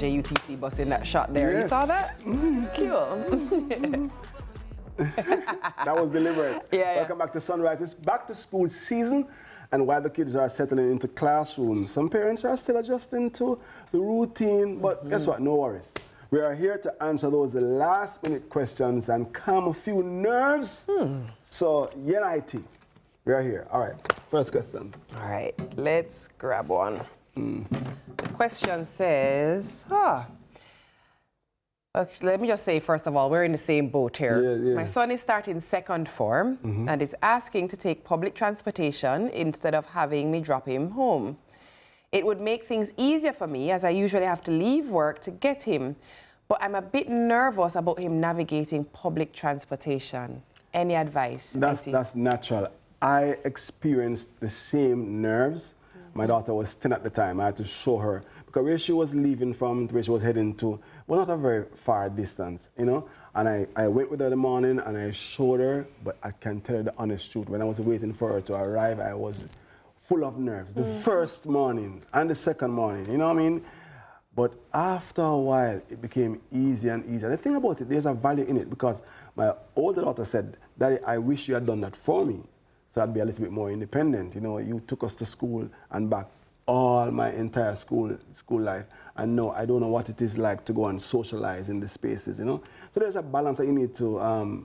JUTC bus in that shot there. Yes. You saw that? Cool. That was deliberate. Yeah. Welcome back to Sunrise. It's back to school season, and while the kids are settling into classrooms, some parents are still adjusting to the routine, but guess what? No worries. We are here to answer those last-minute questions and calm a few nerves. So, Yendi, we are here. All right, first question. All right, let's grab one. The question says, actually, let me just say, first of all, we're in the same boat here. Yeah. My son is starting second form and is asking to take public transportation instead of having me drop him home. It would make things easier for me as I usually have to leave work to get him, but I'm a bit nervous about him navigating public transportation. Any advice? That's natural. I experienced the same nerves. My daughter was 10 at the time. I had to show her, because where she was leaving from, where she was heading to, was not a very far distance, you know? And I went with her in the morning and I showed her, but I can tell her the honest truth. When I was waiting for her to arrive, I was full of nerves. The first morning and the second morning, you know what I mean? But after a while, it became easier and easier. The thing about it, there's a value in it, because my older daughter said, "Daddy, I wish you had done that for me, so I'd be a little bit more independent. You know, you took us to school and back all my entire school life, and now I don't know what it is like to go and socialize in the spaces, you know? So there's a balance that you need to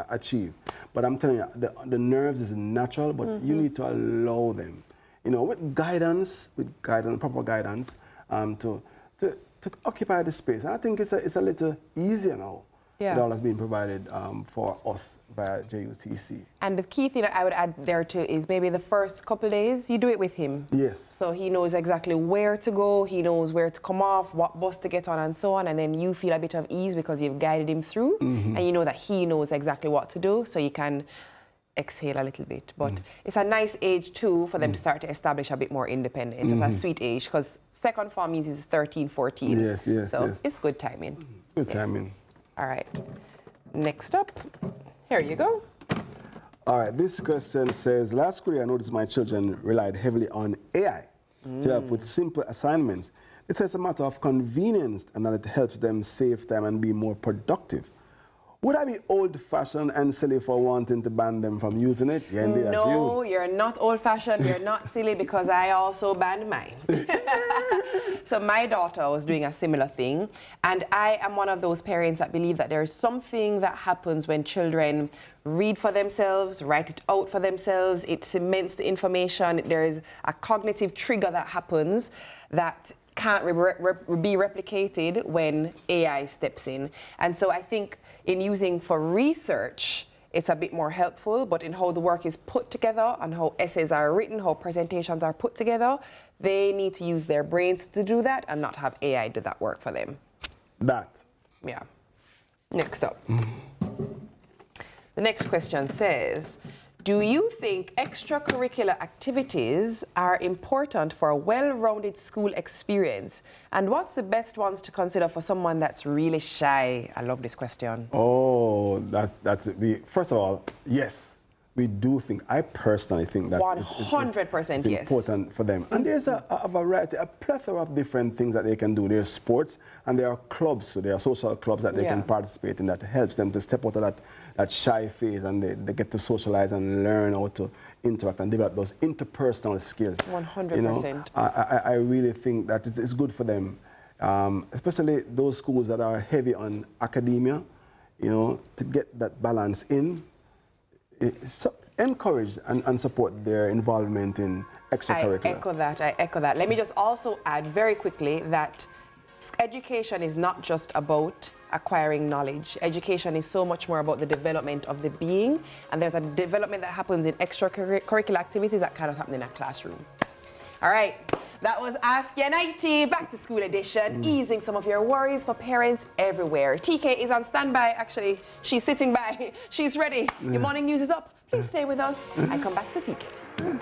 achieve. But I'm telling you, the nerves is natural, but you need to allow them, you know, with guidance, proper guidance, to occupy the space. And I think it's a little easier now. Yeah. With all that's being provided for us via JUTC. And the key thing that I would add there too is maybe the first couple of days, you do it with him. Yes. So he knows exactly where to go, he knows where to come off, what bus to get on and so on, and then you feel a bit of ease because you've guided him through, and you know that he knows exactly what to do, so you can exhale a little bit. But it's a nice age too for them to start to establish a bit more independence. It's a sweet age, because second form means he's 13, 14. Yes. So it's good timing. Good timing. All right, next up, here you go. All right, this question says, last school year I noticed my children relied heavily on AI to help with simple assignments. It says it's a matter of convenience and that it helps them save time and be more productive. Would I be old-fashioned and silly for wanting to ban them from using it? Yendi, that's No, you. you're not old-fashioned, you're not silly, because I also banned mine. So my daughter was doing a similar thing, and I am one of those parents that believe that there's something that happens when children read for themselves, write it out for themselves, it cements the information, there is a cognitive trigger that happens that can't be replicated when AI steps in. And so I think in using for research, it's a bit more helpful, but in how the work is put together and how essays are written, how presentations are put together, they need to use their brains to do that and not have AI do that work for them. Yeah. Next up. The next question says, do you think extracurricular activities are important for a well-rounded school experience? And what's the best ones to consider for someone that's really shy? I love this question. Oh, that's it. First of all, yes, we do think, I personally think that 100% it's yes. important for them. And there's a variety, a plethora of different things that they can do. There's sports, and there are clubs, so there are social clubs that they can participate in that helps them to step out of that shy phase, and they get to socialize and learn how to interact and develop those interpersonal skills. 100%. You know, I really think that it's good for them, especially those schools that are heavy on academia, you know, to get that balance in. Encourage and support their involvement in extracurricular. I echo that. Let me just also add very quickly that education is not just about acquiring knowledge. Education is so much more about the development of the being, and there's a development that happens in extracurricular activities that cannot happen in a classroom. All right, that was Ask Yendi, back to school edition, easing some of your worries for parents everywhere. TK is on standby, actually. She's sitting by, she's ready. Your morning news is up. Please stay with us. I come back to TK.